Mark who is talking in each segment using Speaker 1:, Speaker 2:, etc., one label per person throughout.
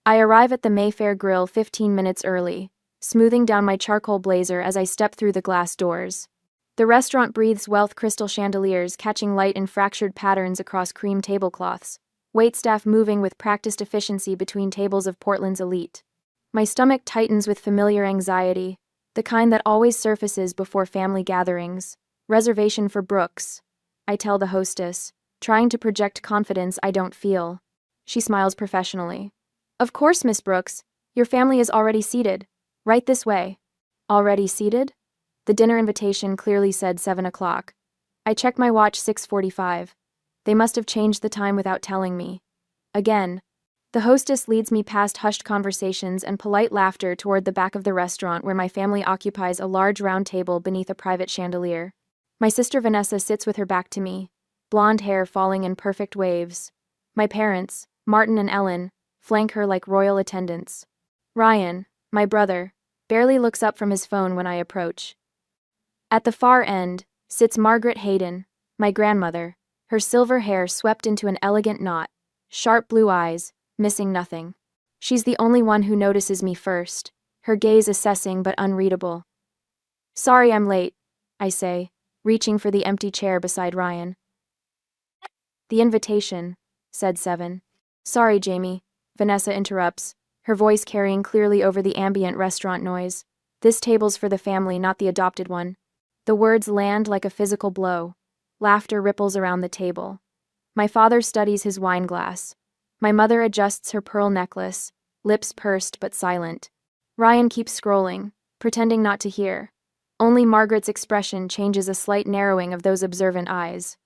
Speaker 1: I arrive at the Mayfair Grill 15 minutes early, smoothing down my charcoal blazer as I step through the glass doors. The restaurant breathes wealth crystal chandeliers catching light in fractured patterns across cream tablecloths, waitstaff moving with practiced efficiency between tables of Portland's elite. My stomach tightens with familiar anxiety, the kind that always surfaces before family gatherings. Reservation for Brooks, I tell the hostess, trying to project confidence I don't feel. She smiles professionally. Of course, Miss Brooks, your family is already seated. Right this way. Already seated? The dinner invitation clearly said 7 o'clock. I check my watch 6:45. They must have changed the time without telling me. Again. The hostess leads me past hushed conversations and polite laughter toward the back of the restaurant where my family occupies a large round table beneath a private chandelier. My sister Vanessa sits with her back to me, blonde hair falling in perfect waves. My parents, Martin and Ellen, flank her like royal attendants. Ryan, my brother, barely looks up from his phone when I approach. At the far end sits Margaret Hayden, my grandmother, her silver hair swept into an elegant knot, sharp blue eyes, missing nothing. She's the only one who notices me first, her gaze assessing but unreadable. Sorry I'm late, I say, reaching for the empty chair beside Ryan. The invitation, said 7. Sorry, Jamie, Vanessa interrupts, her voice carrying clearly over the ambient restaurant noise. This table's for the family, not the adopted one. The words land like a physical blow. Laughter ripples around the table. My father studies his wine glass. My mother adjusts her pearl necklace, lips pursed but silent. Ryan keeps scrolling, pretending not to hear. Only Margaret's expression changes a slight narrowing of those observant eyes.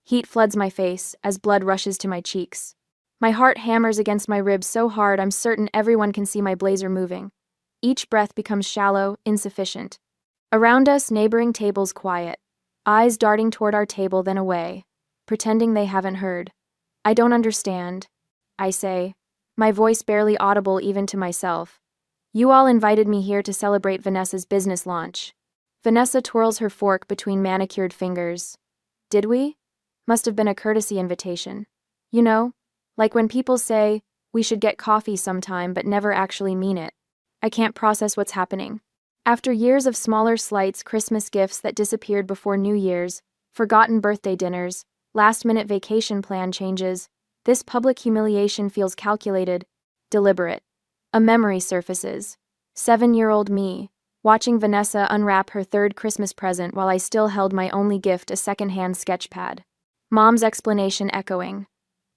Speaker 1: Heat floods my face as blood rushes to my cheeks. My heart hammers against my ribs so hard I'm certain everyone can see my blazer moving. Each breath becomes shallow, insufficient. Around us, neighboring tables quiet, eyes darting toward our table then away, pretending they haven't heard. I don't understand, I say, my voice barely audible even to myself. You all invited me here to celebrate Vanessa's business launch. Vanessa twirls her fork between manicured fingers. Did we? Must have been a courtesy invitation. You know, like when people say, we should get coffee sometime but never actually mean it. I can't process what's happening. After years of smaller slights, Christmas gifts that disappeared before New Year's, forgotten birthday dinners, last-minute vacation plan changes, this public humiliation feels calculated, deliberate. A memory surfaces. 7-year-old me, watching Vanessa unwrap her third Christmas present while I still held my only gift, a second-hand sketchpad. Mom's explanation echoing.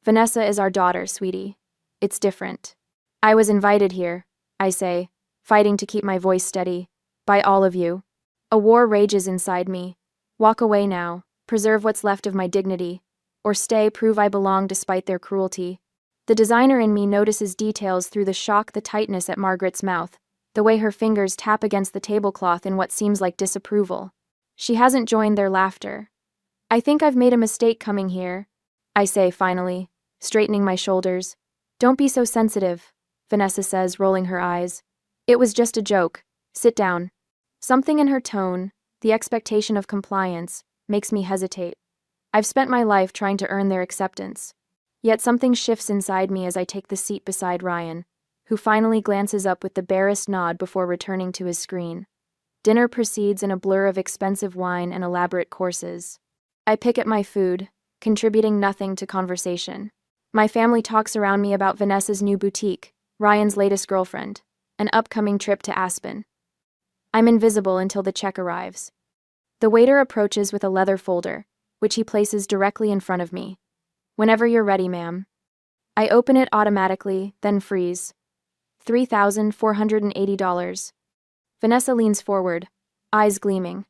Speaker 1: Vanessa is our daughter, sweetie. It's different. I was invited here, I say, fighting to keep my voice steady, by all of you. A war rages inside me. Walk away now, preserve what's left of my dignity, or stay, prove I belong despite their cruelty. The designer in me notices details through the shock, the tightness at Margaret's mouth, the way her fingers tap against the tablecloth in what seems like disapproval. She hasn't joined their laughter. I think I've made a mistake coming here, I say finally, straightening my shoulders. Don't be so sensitive, Vanessa says, rolling her eyes. It was just a joke. Sit down. Something in her tone, the expectation of compliance, makes me hesitate. I've spent my life trying to earn their acceptance. Yet something shifts inside me as I take the seat beside Ryan, who finally glances up with the barest nod before returning to his screen. Dinner proceeds in a blur of expensive wine and elaborate courses. I pick at my food, contributing nothing to conversation. My family talks around me about Vanessa's new boutique, Ryan's latest girlfriend, an upcoming trip to Aspen. I'm invisible until the check arrives. The waiter approaches with a leather folder, which he places directly in front of me. Whenever you're ready, ma'am. I open it automatically, then freeze. $3,480. Vanessa leans forward, eyes gleaming.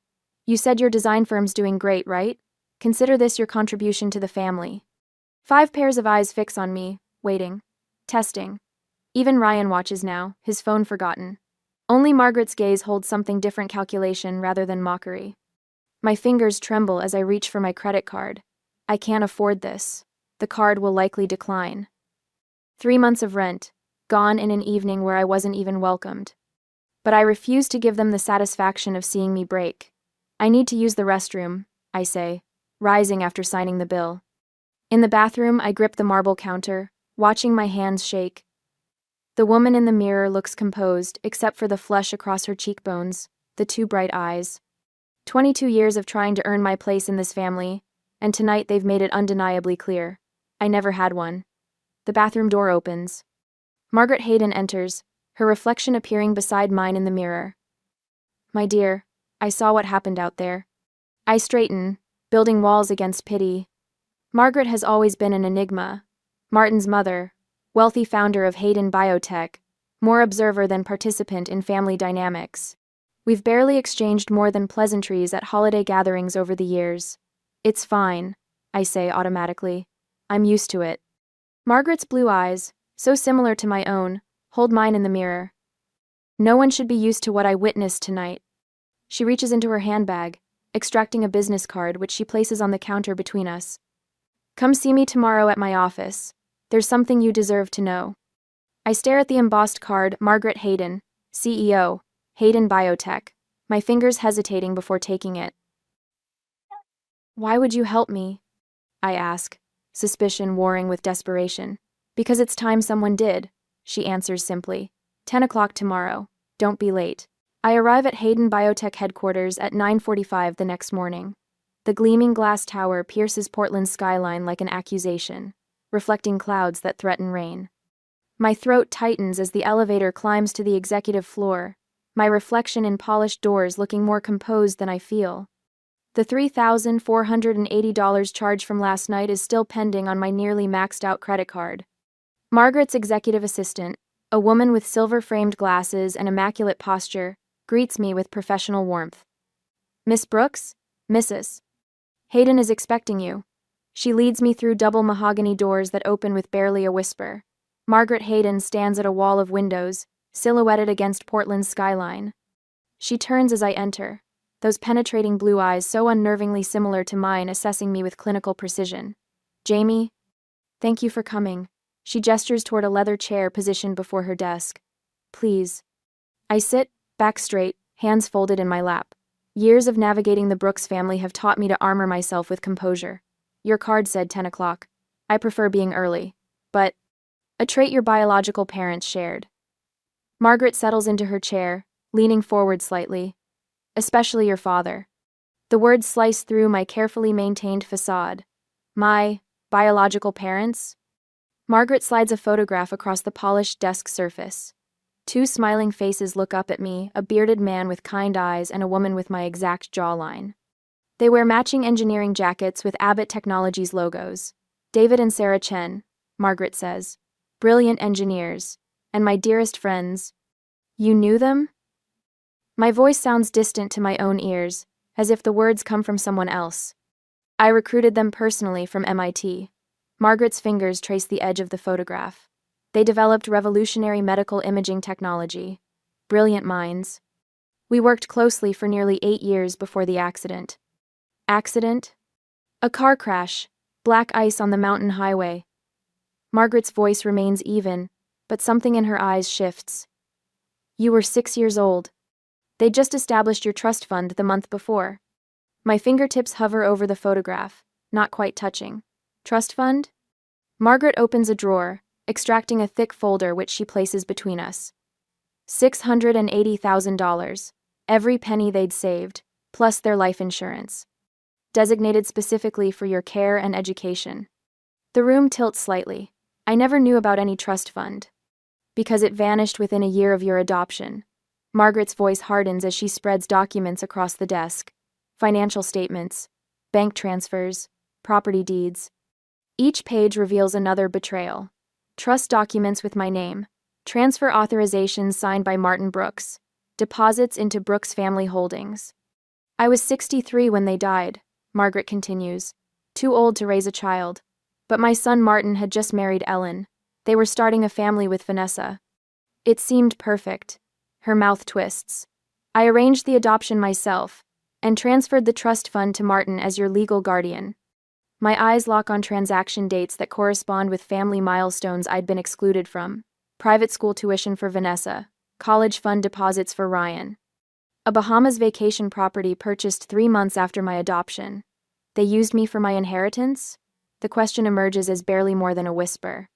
Speaker 1: You said your design firm's doing great, right? Consider this your contribution to the family. 5 pairs of eyes fix on me, waiting. Testing. Even Ryan watches now, his phone forgotten. Only Margaret's gaze holds something different, calculation rather than mockery. My fingers tremble as I reach for my credit card. I can't afford this. The card will likely decline. 3 months of rent, gone in an evening where I wasn't even welcomed. But I refuse to give them the satisfaction of seeing me break. I need to use the restroom, I say, rising after signing the bill. In the bathroom, I grip the marble counter, watching my hands shake. The woman in the mirror looks composed, except for the flush across her cheekbones, the two bright eyes. 22 years of trying to earn my place in this family, and tonight they've made it undeniably clear. I never had one. The bathroom door opens. Margaret Hayden enters, her reflection appearing beside mine in the mirror. My dear, I saw what happened out there. I straighten, building walls against pity. Margaret has always been an enigma. Martin's mother, wealthy founder of Hayden Biotech, more observer than participant in family dynamics. We've barely exchanged more than pleasantries at holiday gatherings over the years. It's fine, I say automatically. I'm used to it. Margaret's blue eyes, so similar to my own, hold mine in the mirror. No one should be used to what I witnessed tonight. She reaches into her handbag, extracting a business card which she places on the counter between us. Come see me tomorrow at my office. There's something you deserve to know. I stare at the embossed card, Margaret Hayden, CEO, Hayden Biotech, my fingers hesitating before taking it. Why would you help me? I ask, suspicion warring with desperation. Because it's time someone did, she answers simply. 10 o'clock tomorrow. Don't be late. I arrive at Hayden Biotech headquarters at 9:45 the next morning. The gleaming glass tower pierces Portland's skyline like an accusation, reflecting clouds that threaten rain. My throat tightens as the elevator climbs to the executive floor, my reflection in polished doors looking more composed than I feel. The $3,480 charge from last night is still pending on my nearly maxed-out credit card. Margaret's executive assistant, a woman with silver-framed glasses and immaculate posture, greets me with professional warmth. Miss Brooks? Mrs. Hayden is expecting you. She leads me through double mahogany doors that open with barely a whisper. Margaret Hayden stands at a wall of windows, silhouetted against Portland's skyline. She turns as I enter, those penetrating blue eyes so unnervingly similar to mine assessing me with clinical precision. Jamie? Thank you for coming. She gestures toward a leather chair positioned before her desk. Please. I sit, back straight, hands folded in my lap. Years of navigating the Brooks family have taught me to armor myself with composure. Your card said 10 o'clock. I prefer being early. But a trait your biological parents shared. Margaret settles into her chair, leaning forward slightly. Especially your father. The words slice through my carefully maintained facade. My biological parents? Margaret slides a photograph across the polished desk surface. Two smiling faces look up at me, a bearded man with kind eyes and a woman with my exact jawline. They wear matching engineering jackets with Abbott Technologies logos. David and Sarah Chen, Margaret says. Brilliant engineers. And my dearest friends. You knew them? My voice sounds distant to my own ears, as if the words come from someone else. I recruited them personally from MIT. Margaret's fingers trace the edge of the photograph. They developed revolutionary medical imaging technology. Brilliant minds. We worked closely for nearly 8 years before the accident. Accident? A car crash. Black ice on the mountain highway. Margaret's voice remains even, but something in her eyes shifts. You were 6 years old. They just established your trust fund the month before. My fingertips hover over the photograph, not quite touching. Trust fund? Margaret opens a drawer, extracting a thick folder which she places between us. $680,000, every penny they'd saved, plus their life insurance. Designated specifically for your care and education. The room tilts slightly. I never knew about any trust fund. Because it vanished within a year of your adoption. Margaret's voice hardens as she spreads documents across the desk. Financial statements, bank transfers, property deeds. Each page reveals another betrayal. Trust documents with my name, transfer authorizations signed by Martin Brooks, deposits into Brooks family holdings. I was 63 when they died, Margaret continues, too old to raise a child. But my son Martin had just married Ellen. They were starting a family with Vanessa. It seemed perfect. Her mouth twists. I arranged the adoption myself, and transferred the trust fund to Martin as your legal guardian. My eyes lock on transaction dates that correspond with family milestones I'd been excluded from. Private school tuition for Vanessa, college fund deposits for Ryan. A Bahamas vacation property purchased 3 months after my adoption. They used me for my inheritance? The question emerges as barely more than a whisper.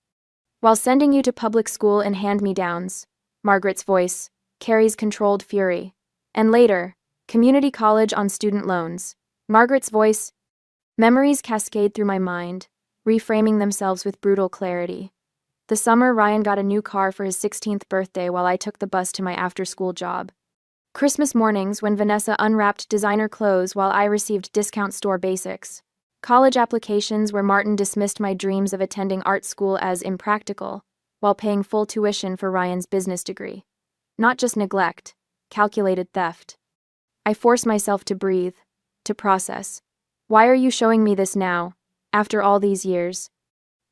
Speaker 1: While sending you to public school and hand-me-downs, Margaret's voice carries controlled fury. And later, community college on student loans. Margaret's voice. Memories cascade through my mind, reframing themselves with brutal clarity. The summer Ryan got a new car for his 16th birthday while I took the bus to my after-school job. Christmas mornings when Vanessa unwrapped designer clothes while I received discount store basics. College applications where Martin dismissed my dreams of attending art school as impractical, while paying full tuition for Ryan's business degree. Not just neglect, calculated theft. I force myself to breathe, to process. Why are you showing me this now, after all these years?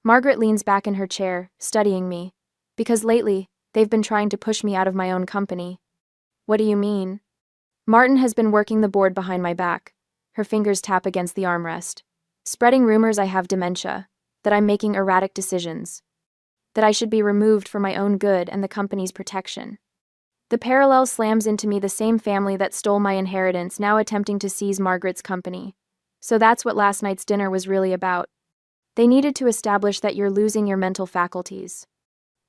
Speaker 1: Margaret leans back in her chair, studying me. Because lately, they've been trying to push me out of my own company. What do you mean? Martin has been working the board behind my back. Her fingers tap against the armrest. Spreading rumors I have dementia, that I'm making erratic decisions, that I should be removed for my own good and the company's protection. The parallel slams into me, the same family that stole my inheritance now attempting to seize Margaret's company. So that's what last night's dinner was really about. They needed to establish that you're losing your mental faculties,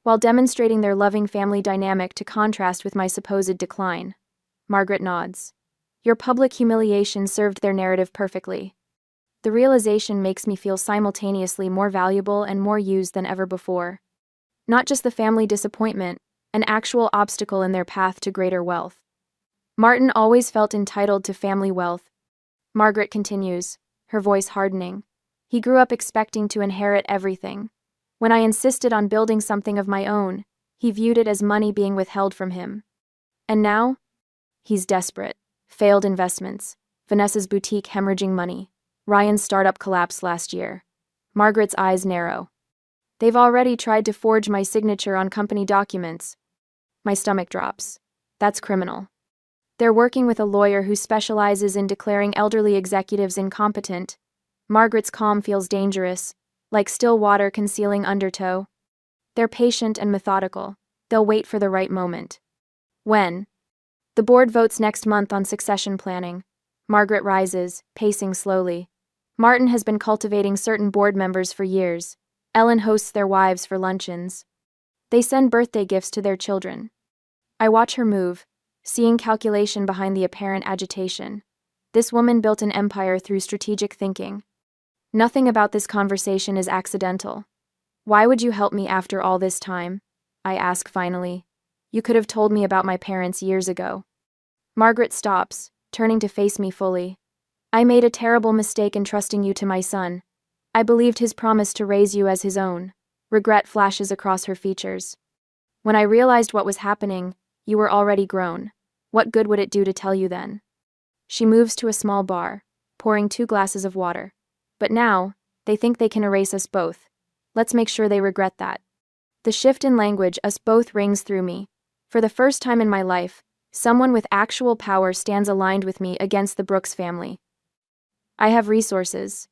Speaker 1: while demonstrating their loving family dynamic to contrast with my supposed decline. Margaret nods. Your public humiliation served their narrative perfectly. The realization makes me feel simultaneously more valuable and more used than ever before. Not just the family disappointment, an actual obstacle in their path to greater wealth. Martin always felt entitled to family wealth. Margaret continues, her voice hardening. He grew up expecting to inherit everything. When I insisted on building something of my own, he viewed it as money being withheld from him. And now? He's desperate. Failed investments. Vanessa's boutique hemorrhaging money. Ryan's startup collapsed last year. Margaret's eyes narrow. They've already tried to forge my signature on company documents. My stomach drops. That's criminal. They're working with a lawyer who specializes in declaring elderly executives incompetent. Margaret's calm feels dangerous, like still water concealing undertow. They're patient and methodical. They'll wait for the right moment. When? The board votes next month on succession planning. Margaret rises, pacing slowly. Martin has been cultivating certain board members for years. Ellen hosts their wives for luncheons. They send birthday gifts to their children. I watch her move, seeing calculation behind the apparent agitation. This woman built an empire through strategic thinking. Nothing about this conversation is accidental. Why would you help me after all this time? I ask finally. You could have told me about my parents years ago. Margaret stops, turning to face me fully. I made a terrible mistake in trusting you to my son. I believed his promise to raise you as his own. Regret flashes across her features. When I realized what was happening, you were already grown. What good would it do to tell you then? She moves to a small bar, pouring 2 glasses of water. But now, they think they can erase us both. Let's make sure they regret that. The shift in language us both rings through me. For the first time in my life, someone with actual power stands aligned with me against the Brooks family. I have resources,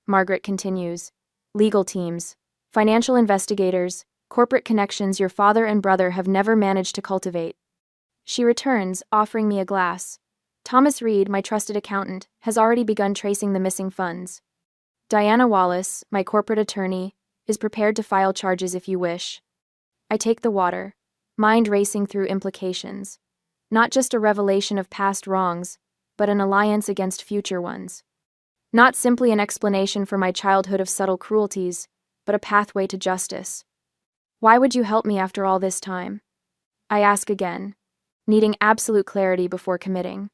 Speaker 1: Margaret continues. Legal teams, financial investigators, corporate connections your father and brother have never managed to cultivate. She returns, offering me a glass. Thomas Reed, my trusted accountant, has already begun tracing the missing funds. Diana Wallace, my corporate attorney, is prepared to file charges if you wish. I take the water, mind racing through implications. Not just a revelation of past wrongs, but an alliance against future ones. Not simply an explanation for my childhood of subtle cruelties, but a pathway to justice. Why would you help me after all this time? I ask again, needing absolute clarity before committing.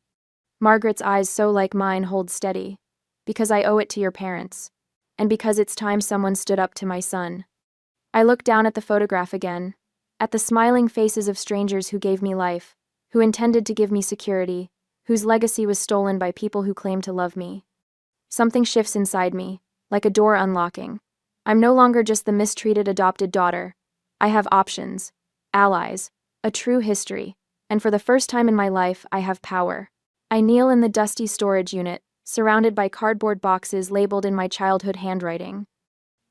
Speaker 1: Margaret's eyes so like mine hold steady. Because I owe it to your parents. And because it's time someone stood up to my son. I look down at the photograph again, at the smiling faces of strangers who gave me life, who intended to give me security, whose legacy was stolen by people who claimed to love me. Something shifts inside me, like a door unlocking. I'm no longer just the mistreated adopted daughter. I have options, allies, a true history, and for the first time in my life, I have power. I kneel in the dusty storage unit, surrounded by cardboard boxes labeled in my childhood handwriting.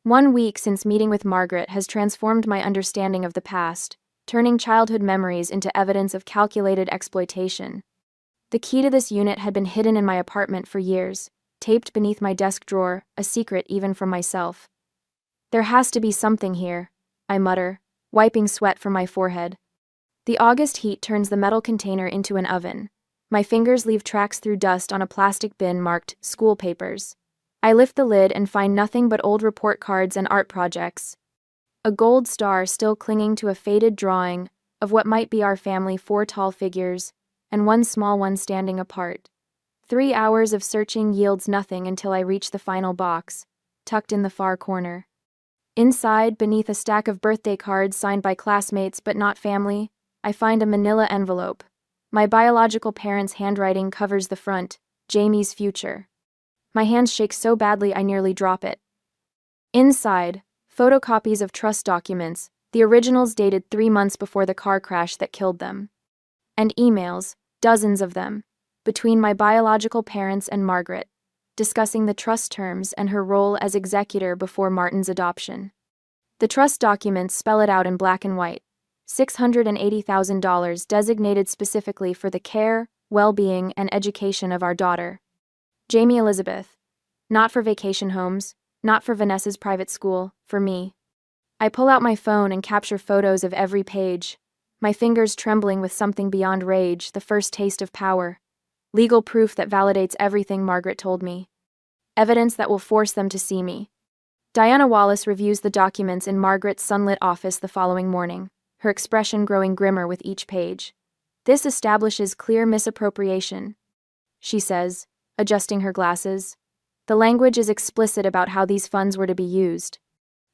Speaker 1: 1 week since meeting with Margaret has transformed my understanding of the past, turning childhood memories into evidence of calculated exploitation. The key to this unit had been hidden in my apartment for years, taped beneath my desk drawer, a secret even from myself. There has to be something here, I mutter, wiping sweat from my forehead. The August heat turns the metal container into an oven. My fingers leave tracks through dust on a plastic bin marked school papers. I lift the lid and find nothing but old report cards and art projects. A gold star still clinging to a faded drawing of what might be our family, 4 tall figures, and one small one standing apart. 3 hours of searching yields nothing until I reach the final box, tucked in the far corner. Inside, beneath a stack of birthday cards signed by classmates but not family, I find a manila envelope. My biological parents' handwriting covers the front, Jamie's future. My hands shake so badly I nearly drop it. Inside, photocopies of trust documents, the originals dated 3 months before the car crash that killed them. And emails, dozens of them, between my biological parents and Margaret, discussing the trust terms and her role as executor before Martin's adoption. The trust documents spell it out in black and white. $680,000 designated specifically for the care, well-being, and education of our daughter, Jamie Elizabeth. Not for vacation homes, not for Vanessa's private school, for me. I pull out my phone and capture photos of every page, my fingers trembling with something beyond rage, the first taste of power. Legal proof that validates everything Margaret told me. Evidence that will force them to see me. Diana Wallace reviews the documents in Margaret's sunlit office the following morning, her expression growing grimmer with each page. This establishes clear misappropriation, she says, adjusting her glasses. The language is explicit about how these funds were to be used.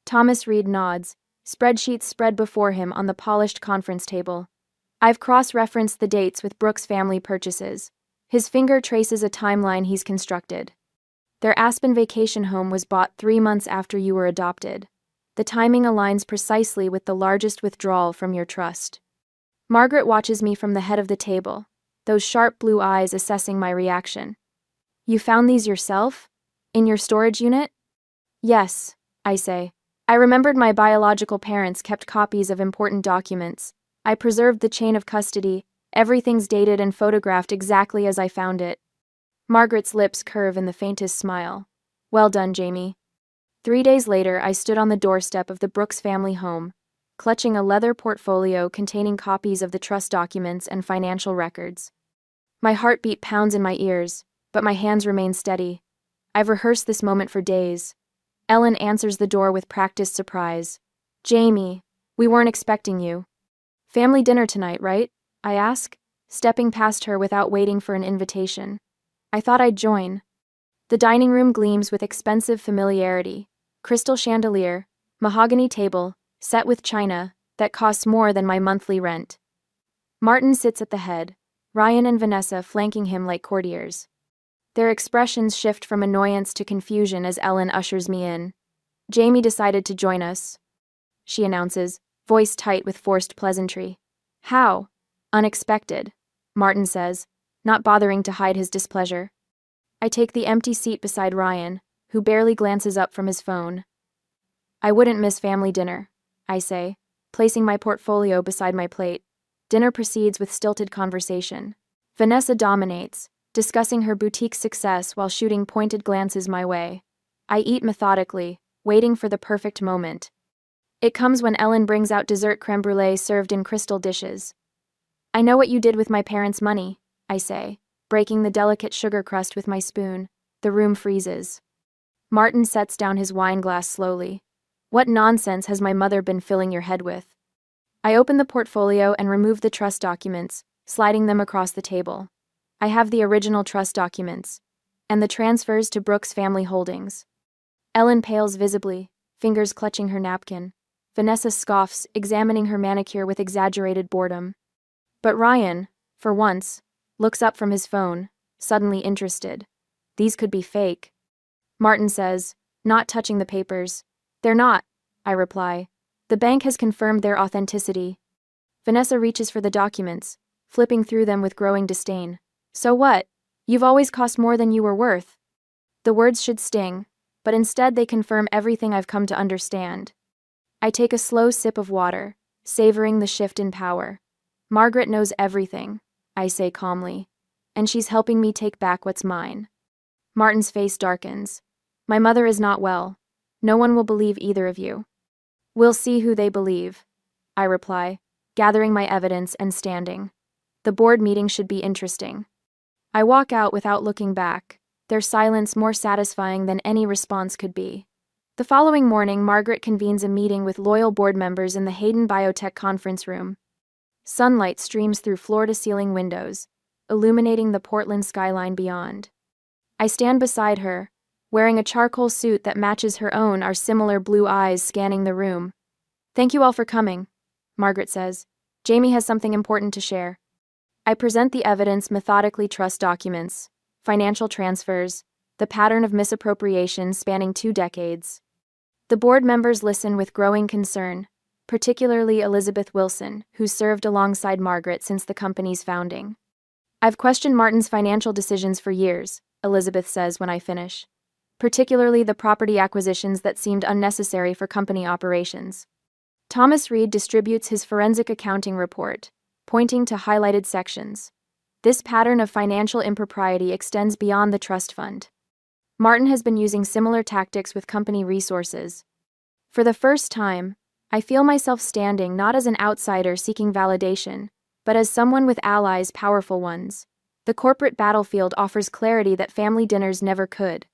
Speaker 1: Thomas Reed nods, spreadsheets spread before him on the polished conference table. I've cross-referenced the dates with Brooks' family purchases. His finger traces a timeline he's constructed. Their Aspen vacation home was bought 3 months after you were adopted. The timing aligns precisely with the largest withdrawal from your trust. Margaret watches me from the head of the table, those sharp blue eyes assessing my reaction. You found these yourself? In your storage unit? Yes, I say. I remembered my biological parents kept copies of important documents. I preserved the chain of custody. Everything's dated and photographed exactly as I found it. Margaret's lips curve in the faintest smile. Well done, Jamie. 3 days later, I stood on the doorstep of the Brooks family home, clutching a leather portfolio containing copies of the trust documents and financial records. My heartbeat pounds in my ears, but my hands remain steady. I've rehearsed this moment for days. Ellen answers the door with practiced surprise. Jamie, we weren't expecting you. Family dinner tonight, right? I ask, stepping past her without waiting for an invitation. I thought I'd join. The dining room gleams with expensive familiarity. Crystal chandelier, mahogany table, set with china, that costs more than my monthly rent. Martin sits at the head, Ryan and Vanessa flanking him like courtiers. Their expressions shift from annoyance to confusion as Ellen ushers me in. Jamie decided to join us, she announces, voice tight with forced pleasantry. How? Unexpected, Martin says, not bothering to hide his displeasure. I take the empty seat beside Ryan, who barely glances up from his phone. I wouldn't miss family dinner, I say, placing my portfolio beside my plate. Dinner proceeds with stilted conversation. Vanessa dominates, discussing her boutique success while shooting pointed glances my way. I eat methodically, waiting for the perfect moment. It comes when Ellen brings out dessert creme brulee served in crystal dishes. I know what you did with my parents' money, I say, breaking the delicate sugar crust with my spoon. The room freezes. Martin sets down his wine glass slowly. What nonsense has my mother been filling your head with? I open the portfolio and remove the trust documents, sliding them across the table. I have the original trust documents, and the transfers to Brooks family holdings. Ellen pales visibly, fingers clutching her napkin. Vanessa scoffs, examining her manicure with exaggerated boredom. But Ryan, for once, looks up from his phone, suddenly interested. These could be fake. Martin says, not touching the papers. They're not, I reply. The bank has confirmed their authenticity. Vanessa reaches for the documents, flipping through them with growing disdain. So what? You've always cost more than you were worth. The words should sting, but instead they confirm everything I've come to understand. I take a slow sip of water, savoring the shift in power. Margaret knows everything, I say calmly, and she's helping me take back what's mine. Martin's face darkens. My mother is not well. No one will believe either of you. We'll see who they believe, I reply, gathering my evidence and standing. The board meeting should be interesting. I walk out without looking back, their silence more satisfying than any response could be. The following morning, Margaret convenes a meeting with loyal board members in the Hayden Biotech conference room. Sunlight streams through floor-to-ceiling windows, illuminating the Portland skyline beyond. I stand beside her, wearing a charcoal suit that matches her own, our similar blue eyes scanning the room. "Thank you all for coming," Margaret says. "Jamie has something important to share." I present the evidence, methodically, trust documents, financial transfers, the pattern of misappropriation spanning 2 decades. The board members listen with growing concern, particularly Elizabeth Wilson, who served alongside Margaret since the company's founding. "I've questioned Martin's financial decisions for years," Elizabeth says when I finish, "particularly the property acquisitions that seemed unnecessary for company operations." Thomas Reed distributes his forensic accounting report, pointing to highlighted sections. This pattern of financial impropriety extends beyond the trust fund. Martin has been using similar tactics with company resources. For the first time, I feel myself standing not as an outsider seeking validation, but as someone with allies, powerful ones. The corporate battlefield offers clarity that family dinners never could.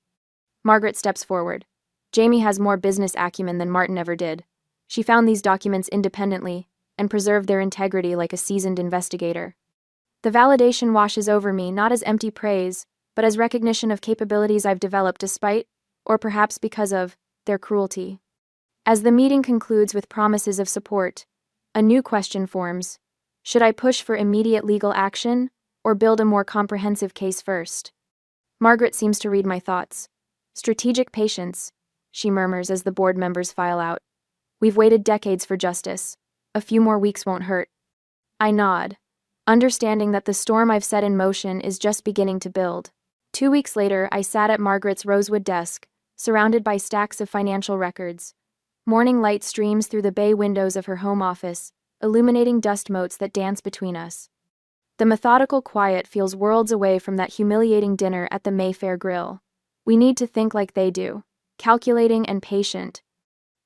Speaker 1: Margaret steps forward. "Jamie has more business acumen than Martin ever did. She found these documents independently and preserved their integrity like a seasoned investigator." The validation washes over me, not as empty praise, but as recognition of capabilities I've developed despite, or perhaps because of, their cruelty. As the meeting concludes with promises of support, a new question forms. Should I push for immediate legal action, or build a more comprehensive case first? Margaret seems to read my thoughts. "Strategic patience," she murmurs as the board members file out. "We've waited decades for justice. A few more weeks won't hurt." I nod, understanding that the storm I've set in motion is just beginning to build. 2 weeks later, I sat at Margaret's rosewood desk, surrounded by stacks of financial records. Morning light streams through the bay windows of her home office, illuminating dust motes that dance between us. The methodical quiet feels worlds away from that humiliating dinner at the Mayfair Grill. We need to think like they do, calculating and patient.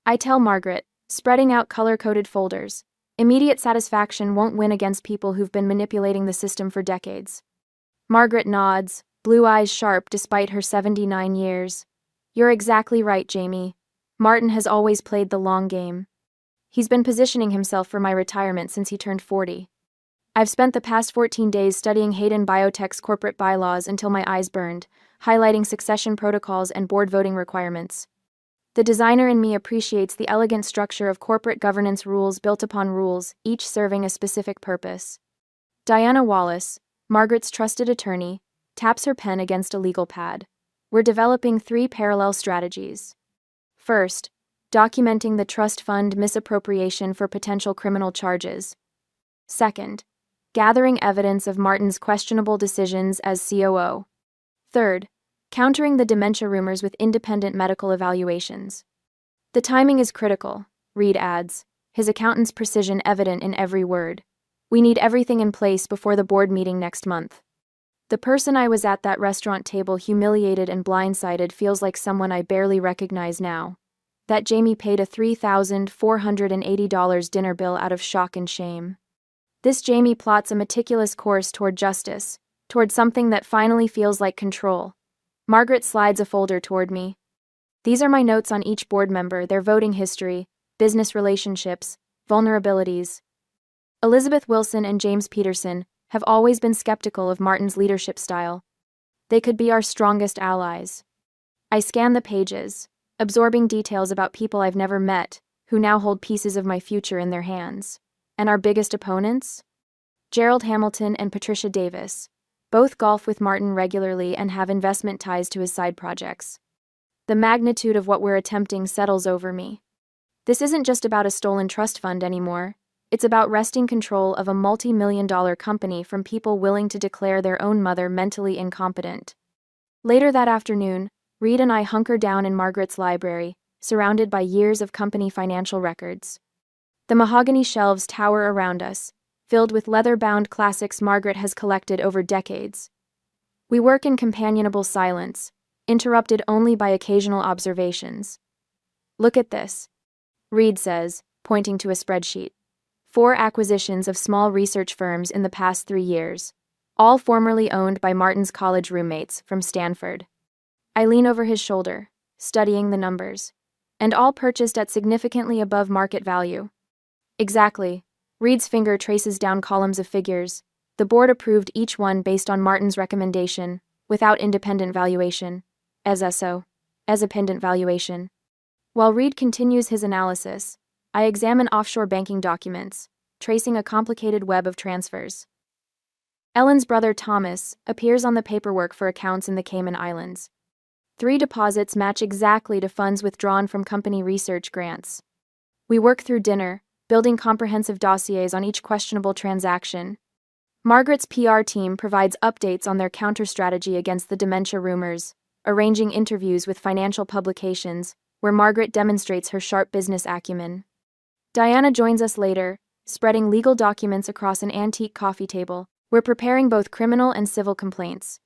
Speaker 1: I tell Margaret, spreading out color-coded folders, immediate satisfaction won't win against people who've been manipulating the system for decades. Margaret nods, blue eyes sharp despite her 79 years. "You're exactly right, Jamie. Martin has always played the long game. He's been positioning himself for my retirement since he turned 40. I've spent the past 14 days studying Hayden Biotech's corporate bylaws until my eyes burned, highlighting succession protocols and board voting requirements. The designer in me appreciates the elegant structure of corporate governance, rules built upon rules, each serving a specific purpose." Diana Wallace, Margaret's trusted attorney, taps her pen against a legal pad. "We're developing 3 parallel strategies. First, documenting the trust fund misappropriation for potential criminal charges. Second, gathering evidence of Martin's questionable decisions as COO. Third, countering the dementia rumors with independent medical evaluations." "The timing is critical," Reed adds, his accountant's precision evident in every word. "We need everything in place before the board meeting next month." The person I was at that restaurant table, humiliated and blindsided, feels like someone I barely recognize now. That Jamie paid a $3,480 dinner bill out of shock and shame. This Jamie plots a meticulous course toward justice, toward something that finally feels like control. Margaret slides a folder toward me. "These are my notes on each board member, their voting history, business relationships, vulnerabilities." Elizabeth Wilson and James Peterson have always been skeptical of Martin's leadership style. They could be our strongest allies. I scan the pages, absorbing details about people I've never met, who now hold pieces of my future in their hands. And our biggest opponents? Gerald Hamilton and Patricia Davis. Both golf with Martin regularly and have investment ties to his side projects. The magnitude of what we're attempting settles over me. This isn't just about a stolen trust fund anymore. It's about wresting control of a multi-million-dollar company from people willing to declare their own mother mentally incompetent. Later that afternoon, Reed and I hunker down in Margaret's library, surrounded by years of company financial records. The mahogany shelves tower around us, filled with leather-bound classics Margaret has collected over decades. We work in companionable silence, interrupted only by occasional observations. "Look at this." Reed says, pointing to a spreadsheet. 4 acquisitions of small research firms in the past 3 years, all formerly owned by Martin's college roommates from Stanford. I lean over his shoulder, studying the numbers, and all purchased at significantly above market value. Exactly. Reed's finger traces down columns of figures. The board approved each one based on Martin's recommendation, without independent valuation. As independent valuation. While Reed continues his analysis, I examine offshore banking documents, tracing a complicated web of transfers. Ellen's brother Thomas appears on the paperwork for accounts in the Cayman Islands. 3 deposits match exactly to funds withdrawn from company research grants. We work through dinner, building comprehensive dossiers on each questionable transaction. Margaret's PR team provides updates on their counter-strategy against the dementia rumors, arranging interviews with financial publications where Margaret demonstrates her sharp business acumen. Diana joins us later, spreading legal documents across an antique coffee table. We're preparing both criminal and civil complaints,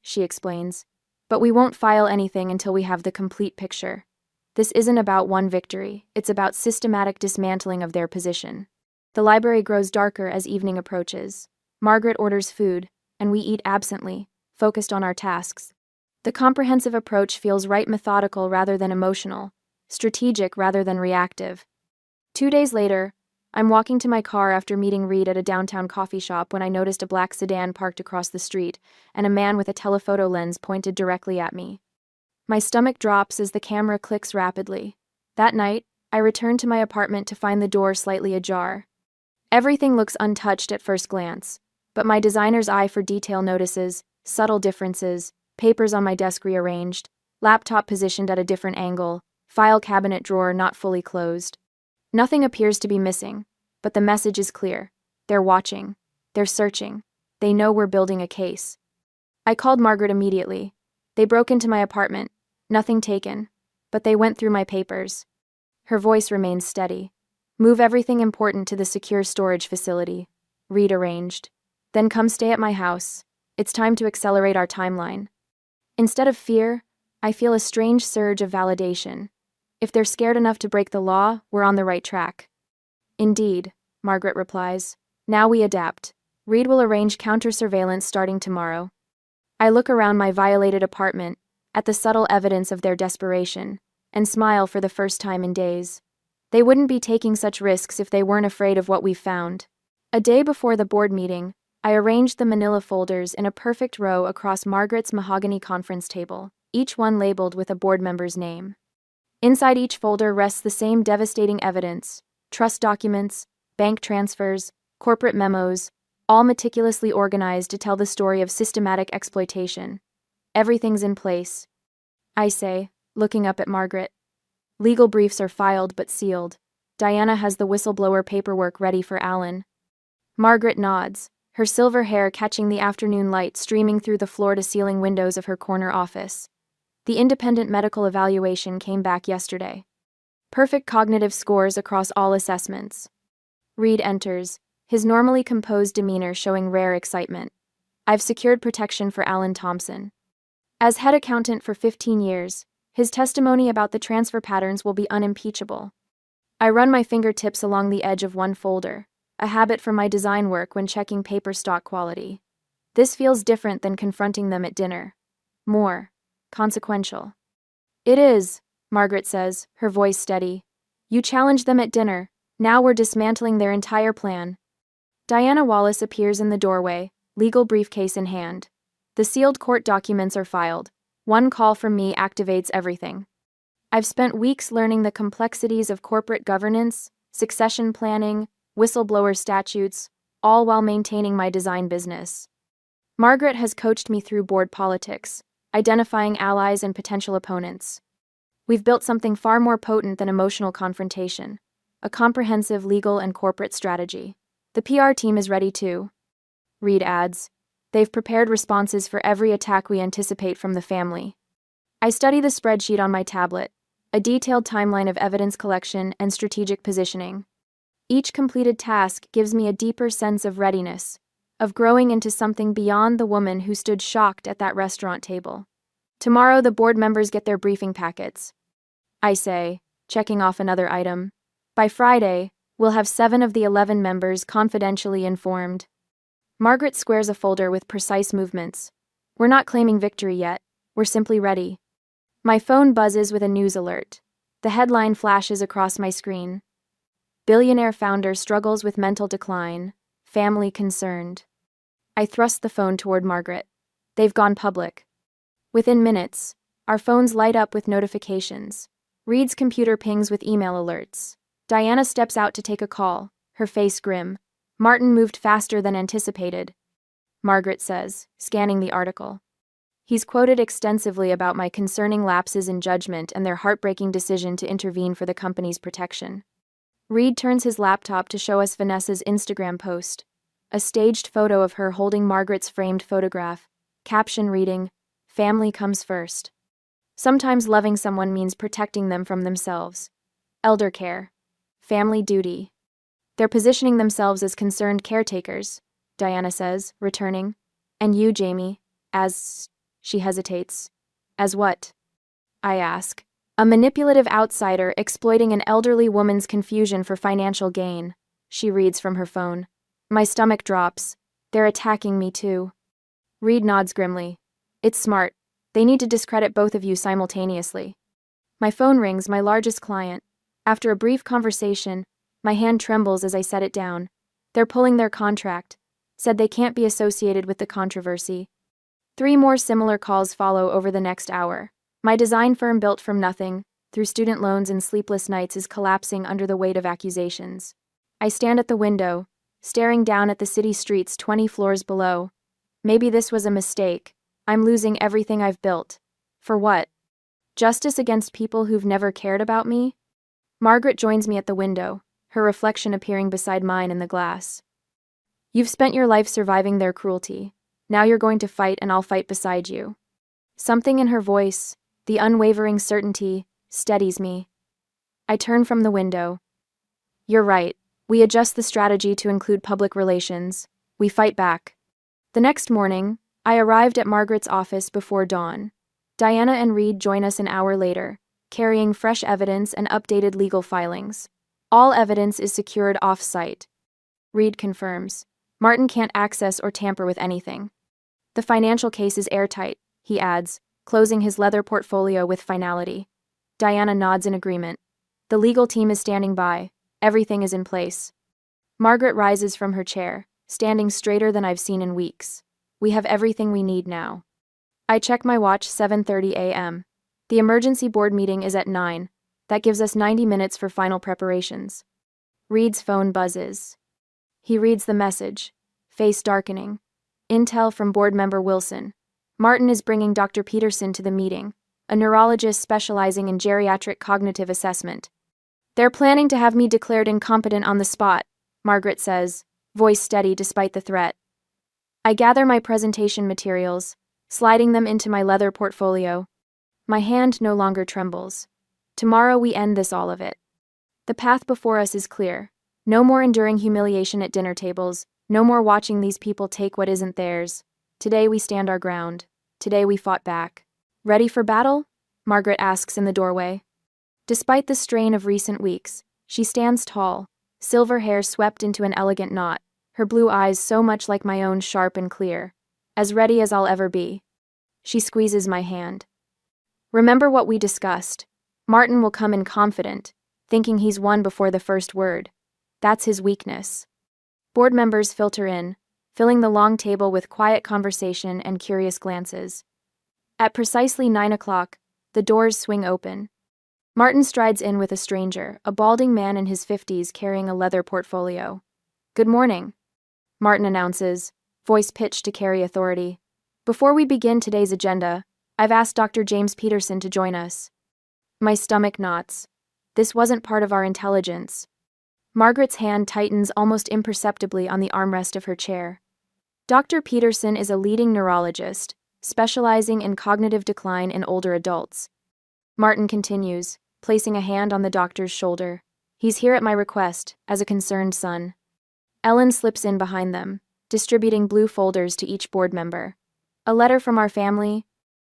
Speaker 1: she explains. But we won't file anything until we have the complete picture. This isn't about one victory, it's about systematic dismantling of their position. The library grows darker as evening approaches. Margaret orders food, and we eat absently, focused on our tasks. The comprehensive approach feels right, methodical rather than emotional, strategic rather than reactive. 2 days later, I'm walking to my car after meeting Reed at a downtown coffee shop when I noticed a black sedan parked across the street and a man with a telephoto lens pointed directly at me. My stomach drops as the camera clicks rapidly. That night, I return to my apartment to find the door slightly ajar. Everything looks untouched at first glance, but my designer's eye for detail notices subtle differences, papers on my desk rearranged, laptop positioned at a different angle, file cabinet drawer not fully closed. Nothing appears to be missing, but the message is clear. They're watching. They're searching. They know we're building a case. I called Margaret immediately. They broke into my apartment. Nothing taken, but they went through my papers. Her voice remains steady. Move everything important to the secure storage facility. Reed arranged. Then come stay at my house. It's time to accelerate our timeline. Instead of fear, I feel a strange surge of validation. If they're scared enough to break the law, we're on the right track. Indeed, Margaret replies. Now we adapt. Reed will arrange counter-surveillance starting tomorrow. I look around my violated apartment, at the subtle evidence of their desperation, and smile for the first time in days. They wouldn't be taking such risks if they weren't afraid of what we've found. A day before the board meeting, I arranged the manila folders in a perfect row across Margaret's mahogany conference table, each one labeled with a board member's name. Inside each folder rests the same devastating evidence: trust documents, bank transfers, corporate memos, all meticulously organized to tell the story of systematic exploitation. Everything's in place, I say, looking up at Margaret. Legal briefs are filed but sealed. Diana has the whistleblower paperwork ready for Alan. Margaret nods, her silver hair catching the afternoon light streaming through the floor-to-ceiling windows of her corner office. The independent medical evaluation came back yesterday. Perfect cognitive scores across all assessments. Reed enters, his normally composed demeanor showing rare excitement. I've secured protection for Alan Thompson. As head accountant for 15 years, his testimony about the transfer patterns will be unimpeachable. I run my fingertips along the edge of one folder, a habit from my design work when checking paper stock quality. This feels different than confronting them at dinner. More consequential. It is, Margaret says, her voice steady. You challenged them at dinner. Now we're dismantling their entire plan. Diana Wallace appears in the doorway, legal briefcase in hand. The sealed court documents are filed. One call from me activates everything. I've spent weeks learning the complexities of corporate governance, succession planning, whistleblower statutes, all while maintaining my design business. Margaret has coached me through board politics, identifying allies and potential opponents. We've built something far more potent than emotional confrontation, a comprehensive legal and corporate strategy. The PR team is ready too, Reed adds. They've prepared responses for every attack we anticipate from the family. I study the spreadsheet on my tablet, a detailed timeline of evidence collection and strategic positioning. Each completed task gives me a deeper sense of readiness, of growing into something beyond the woman who stood shocked at that restaurant table. Tomorrow the board members get their briefing packets, I say, checking off another item. By Friday, we'll have 7 of the 11 members confidentially informed. Margaret squares a folder with precise movements. We're not claiming victory yet, we're simply ready. My phone buzzes with a news alert. The headline flashes across my screen. Billionaire founder struggles with mental decline, family concerned. I thrust the phone toward Margaret. They've gone public. Within minutes, our phones light up with notifications. Reed's computer pings with email alerts. Diana steps out to take a call, her face grim. Martin moved faster than anticipated, Margaret says, scanning the article. He's quoted extensively about my concerning lapses in judgment and their heartbreaking decision to intervene for the company's protection. Reed turns his laptop to show us Vanessa's Instagram post, a staged photo of her holding Margaret's framed photograph, caption reading, "Family comes first." Sometimes loving someone means protecting them from themselves. Elder care. Family duty. They're positioning themselves as concerned caretakers, Diana says, returning. And you, Jamie, as... She hesitates. As what? I ask. A manipulative outsider exploiting an elderly woman's confusion for financial gain, she reads from her phone. My stomach drops. They're attacking me too. Reed nods grimly. It's smart. They need to discredit both of you simultaneously. My phone rings, my largest client. After a brief conversation, my hand trembles as I set it down. They're pulling their contract. Said they can't be associated with the controversy. 3 more similar calls follow over the next hour. My design firm, built from nothing, through student loans and sleepless nights, is collapsing under the weight of accusations. I stand at the window, staring down at the city streets 20 floors below. Maybe this was a mistake. I'm losing everything I've built. For what? Justice against people who've never cared about me? Margaret joins me at the window, her reflection appearing beside mine in the glass. You've spent your life surviving their cruelty. Now you're going to fight, and I'll fight beside you. Something in her voice, the unwavering certainty, steadies me. I turn from the window. You're right. We adjust the strategy to include public relations. We fight back. The next morning, I arrived at Margaret's office before dawn. Diana and Reed join us an hour later, carrying fresh evidence and updated legal filings. All evidence is secured off-site. Reed confirms. Martin can't access or tamper with anything. The financial case is airtight, he adds, closing his leather portfolio with finality. Diana nods in agreement. The legal team is standing by. Everything is in place. Margaret rises from her chair, standing straighter than I've seen in weeks. We have everything we need now. I check my watch, 7:30 a.m. The emergency board meeting is at 9. That gives us 90 minutes for final preparations. Reed's phone buzzes. He reads the message, face darkening. Intel from board member Wilson. Martin is bringing Dr. Peterson to the meeting, a neurologist specializing in geriatric cognitive assessment. They're planning to have me declared incompetent on the spot, Margaret says, voice steady despite the threat. I gather my presentation materials, sliding them into my leather portfolio. My hand no longer trembles. Tomorrow we end this, all of it. The path before us is clear. No more enduring humiliation at dinner tables. No more watching these people take what isn't theirs. Today we stand our ground. Today we fought back. Ready for battle? Margaret asks in the doorway. Despite the strain of recent weeks, she stands tall, silver hair swept into an elegant knot, her blue eyes so much like my own, sharp and clear. As ready as I'll ever be. She squeezes my hand. Remember what we discussed. Martin will come in confident, thinking he's won before the first word. That's his weakness. Board members filter in, filling the long table with quiet conversation and curious glances. At precisely 9 o'clock, the doors swing open. Martin strides in with a stranger, a balding man in his 50s carrying a leather portfolio. Good morning, Martin announces, voice pitched to carry authority. Before we begin today's agenda, I've asked Dr. James Peterson to join us. My stomach knots. This wasn't part of our intelligence. Margaret's hand tightens almost imperceptibly on the armrest of her chair. Dr. Peterson is a leading neurologist, specializing in cognitive decline in older adults. Martin continues, placing a hand on the doctor's shoulder. He's here at my request, as a concerned son. Ellen slips in behind them, distributing blue folders to each board member. A letter from our family,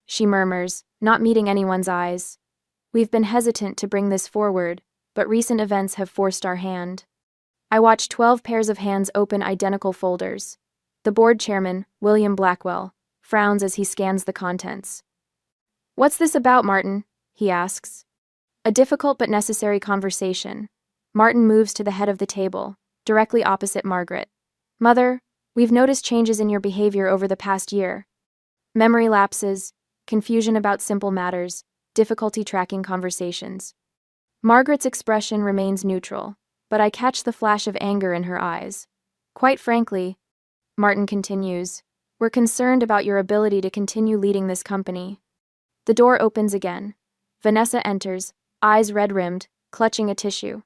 Speaker 1: she murmurs, not meeting anyone's eyes. We've been hesitant to bring this forward, but recent events have forced our hand. I watch 12 pairs of hands open identical folders. The board chairman, William Blackwell, frowns as he scans the contents. "What's this about, Martin?" he asks. A difficult but necessary conversation. Martin moves to the head of the table, directly opposite Margaret. "Mother, we've noticed changes in your behavior over the past year. Memory lapses, confusion about simple matters, difficulty tracking conversations." Margaret's expression remains neutral, but I catch the flash of anger in her eyes. "Quite frankly," Martin continues, "we're concerned about your ability to continue leading this company." The door opens again. Vanessa enters, eyes red-rimmed, clutching a tissue.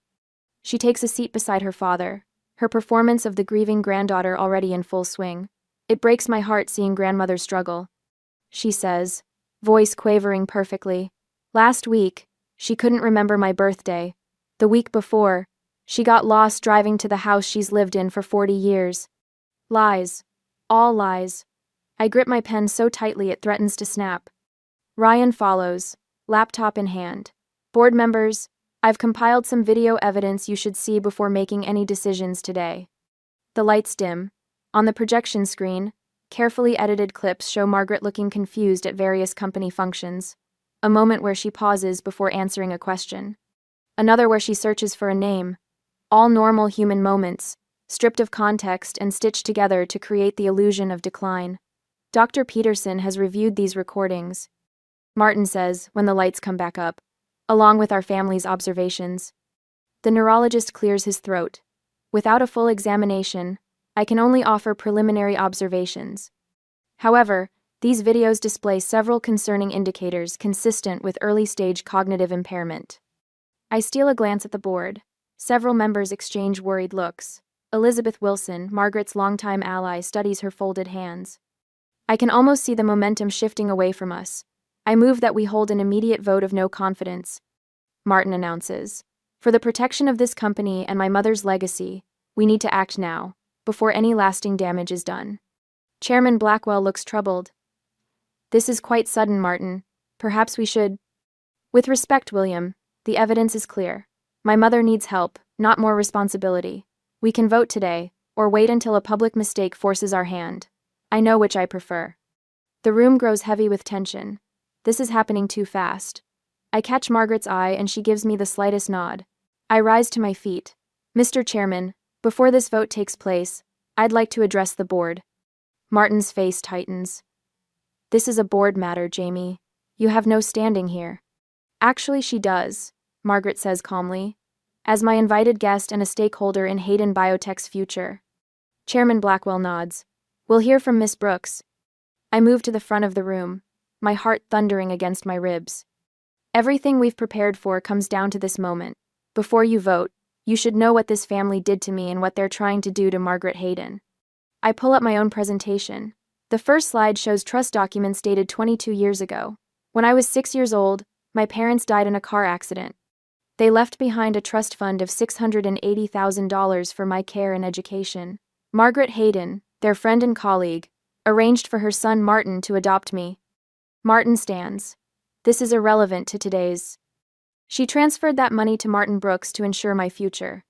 Speaker 1: She takes a seat beside her father, her performance of the grieving granddaughter already in full swing. "It breaks my heart seeing grandmother struggle," she says, voice quavering perfectly. "Last week, she couldn't remember my birthday. The week before, she got lost driving to the house she's lived in for 40 years. Lies. All lies." I grip my pen so tightly it threatens to snap. Ryan follows, laptop in hand. "Board members, I've compiled some video evidence you should see before making any decisions today." The lights dim. On the projection screen, carefully edited clips show Margaret looking confused at various company functions. A moment where she pauses before answering a question. Another where she searches for a name. All normal human moments, stripped of context and stitched together to create the illusion of decline. Dr. Peterson has reviewed these recordings, Martin says when the lights come back up, along with our family's observations. The neurologist clears his throat. "Without a full examination, I can only offer preliminary observations. However, these videos display several concerning indicators consistent with early-stage cognitive impairment." I steal a glance at the board. Several members exchange worried looks. Elizabeth Wilson, Margaret's longtime ally, studies her folded hands. I can almost see the momentum shifting away from us. "I move that we hold an immediate vote of no confidence," Martin announces. "For the protection of this company and my mother's legacy, we need to act now, before any lasting damage is done." Chairman Blackwell looks troubled. "This is quite sudden, Martin. Perhaps we should—" "With respect, William, the evidence is clear. My mother needs help, not more responsibility. We can vote today, or wait until a public mistake forces our hand. I know which I prefer." The room grows heavy with tension. This is happening too fast. I catch Margaret's eye and she gives me the slightest nod. I rise to my feet. "Mr. Chairman, before this vote takes place, I'd like to address the board." Martin's face tightens. "This is a board matter, Jamie. You have no standing here." "Actually, she does," Margaret says calmly, "as my invited guest and a stakeholder in Hayden Biotech's future." Chairman Blackwell nods. "We'll hear from Miss Brooks." I move to the front of the room, my heart thundering against my ribs. "Everything we've prepared for comes down to this moment. Before you vote, you should know what this family did to me and what they're trying to do to Margaret Hayden." I pull up my own presentation. The first slide shows trust documents dated 22 years ago. When I was 6 years old, my parents died in a car accident. They left behind a trust fund of $680,000 for my care and education. Margaret Hayden, their friend and colleague, arranged for her son Martin to adopt me. Martin stands. "This is irrelevant to today's." "She transferred that money to Martin Brooks to ensure my future."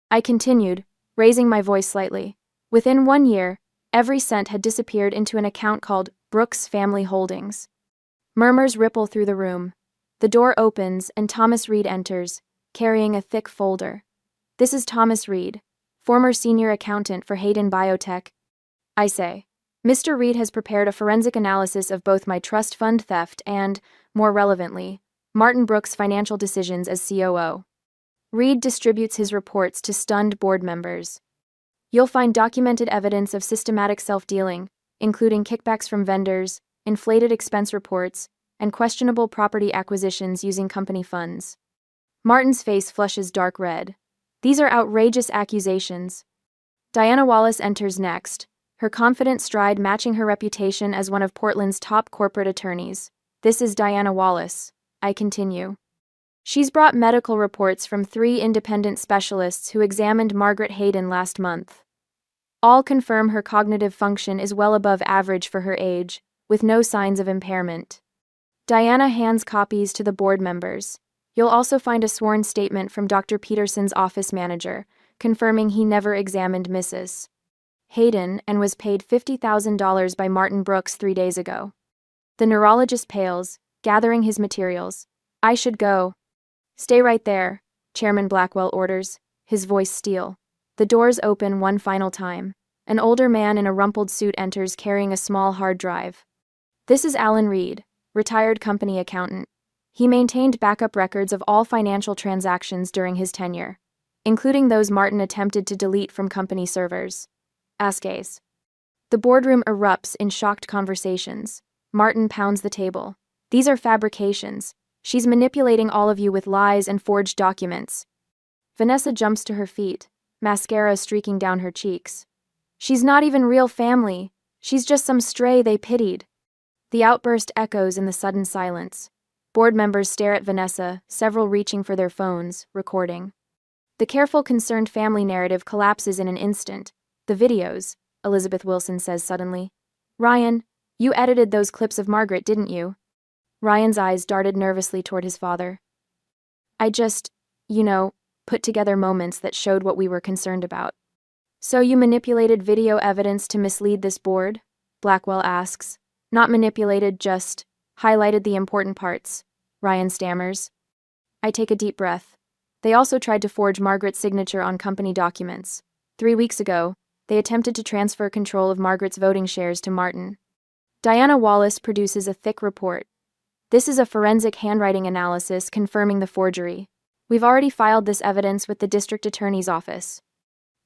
Speaker 1: I continued, raising my voice slightly. "Within 1 year, every cent had disappeared into an account called Brooks Family Holdings." Murmurs ripple through the room. The door opens and Thomas Reed enters, carrying a thick folder. "This is Thomas Reed, former senior accountant for Hayden Biotech." I say. "Mr. Reed has prepared a forensic analysis of both my trust fund theft and, more relevantly, Martin Brooks' financial decisions as COO." Reed distributes his reports to stunned board members. "You'll find documented evidence of systematic self-dealing, including kickbacks from vendors, inflated expense reports, and questionable property acquisitions using company funds." Martin's face flushes dark red. "These are outrageous accusations." Diana Wallace enters next, her confident stride matching her reputation as one of Portland's top corporate attorneys. "This is Diana Wallace," I continue. "She's brought medical reports from 3 independent specialists who examined Margaret Hayden last month. All confirm her cognitive function is well above average for her age, with no signs of impairment." Diana hands copies to the board members. You'll also find a sworn statement from Dr. Peterson's office manager, confirming he never examined Mrs. Hayden and was paid $50,000 by Martin Brooks 3 days ago. The neurologist pales, gathering his materials. I should go. Stay right there, Chairman Blackwell orders, his voice steel. The doors open one final time. An older man in a rumpled suit enters carrying a small hard drive. This is Alan Reed, retired company accountant. He maintained backup records of all financial transactions during his tenure, including those Martin attempted to delete from company servers. Ascays. The boardroom erupts in shocked conversations. Martin pounds the table. These are fabrications. She's manipulating all of you with lies and forged documents. Vanessa jumps to her feet, mascara streaking down her cheeks. She's not even real family. She's just some stray they pitied. The outburst echoes in the sudden silence. Board members stare at Vanessa, several reaching for their phones, recording. The careful, concerned family narrative collapses in an instant. The videos, Elizabeth Wilson says suddenly. Ryan, you edited those clips of Margaret, didn't you? Ryan's eyes darted nervously toward his father. I just, put together moments that showed what we were concerned about. So you manipulated video evidence to mislead this board? Blackwell asks. Not manipulated, just highlighted the important parts, Ryan stammers. I take a deep breath. They also tried to forge Margaret's signature on company documents. 3 weeks ago, they attempted to transfer control of Margaret's voting shares to Martin. Diana Wallace produces a thick report. This is a forensic handwriting analysis confirming the forgery. We've already filed this evidence with the district attorney's office.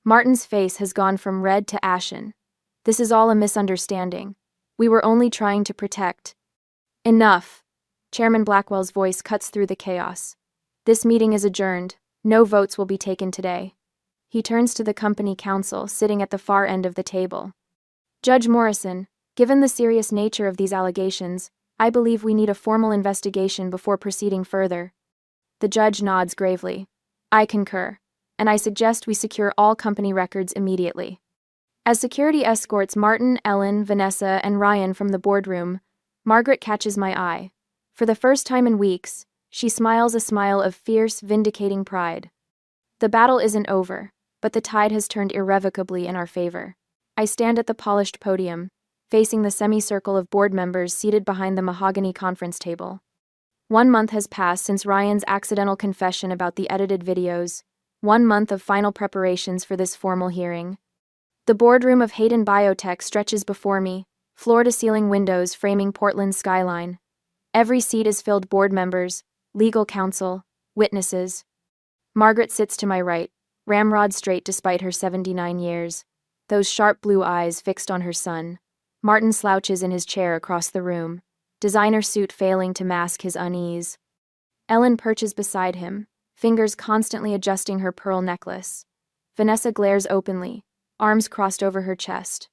Speaker 1: Martin's face has gone from red to ashen. This is all a misunderstanding. We were only trying to protect. Enough. Chairman Blackwell's voice cuts through the chaos. This meeting is adjourned. No votes will be taken today. He turns to the company counsel sitting at the far end of the table. Judge Morrison, given the serious nature of these allegations, I believe we need a formal investigation before proceeding further. The judge nods gravely. I concur, and I suggest we secure all company records immediately. As security escorts Martin, Ellen, Vanessa, and Ryan from the boardroom, Margaret catches my eye. For the first time in weeks, she smiles a smile of fierce, vindicating pride. The battle isn't over, but the tide has turned irrevocably in our favor. I stand at the polished podium, facing the semicircle of board members seated behind the mahogany conference table. 1 month has passed since Ryan's accidental confession about the edited videos, 1 month of final preparations for this formal hearing. The boardroom of Hayden Biotech stretches before me, floor-to-ceiling windows framing Portland's skyline. Every seat is filled board members, legal counsel, witnesses. Margaret sits to my right, ramrod straight despite her 79 years, those sharp blue eyes fixed on her son. Martin slouches in his chair across the room, designer suit failing to mask his unease. Ellen perches beside him, fingers constantly adjusting her pearl necklace. Vanessa glares openly, arms crossed over her chest.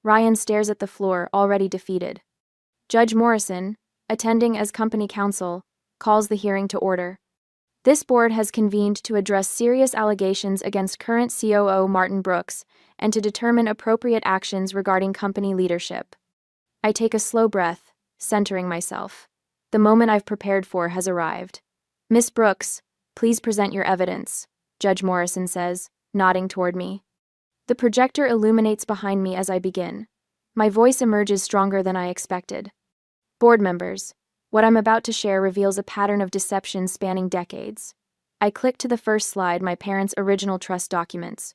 Speaker 1: Ryan stares at the floor, already defeated. Judge Morrison, attending as company counsel, calls the hearing to order. This board has convened to address serious allegations against current COO Martin Brooks and to determine appropriate actions regarding company leadership. I take a slow breath, centering myself. The moment I've prepared for has arrived. Miss Brooks, please present your evidence, Judge Morrison says, nodding toward me. The projector illuminates behind me as I begin. My voice emerges stronger than I expected. Board members, what I'm about to share reveals a pattern of deception spanning decades. I click to the first slide, my parents' original trust documents.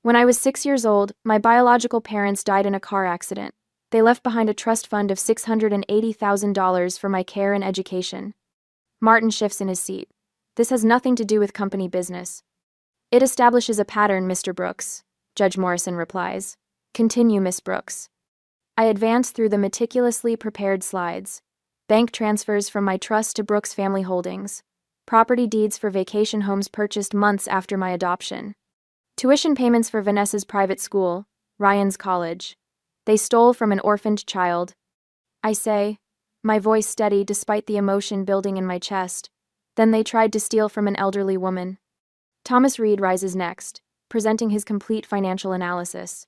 Speaker 1: When I was 6 years old, my biological parents died in a car accident. They left behind a trust fund of $680,000 for my care and education. Martin shifts in his seat. This has nothing to do with company business. It establishes a pattern, Mr. Brooks, Judge Morrison replies. Continue, Miss Brooks. I advance through the meticulously prepared slides. Bank transfers from my trust to Brooks Family Holdings. Property deeds for vacation homes purchased months after my adoption. Tuition payments for Vanessa's private school, Ryan's college. They stole from an orphaned child. I say, my voice steady despite the emotion building in my chest. Then they tried to steal from an elderly woman. Thomas Reed rises next, presenting his complete financial analysis.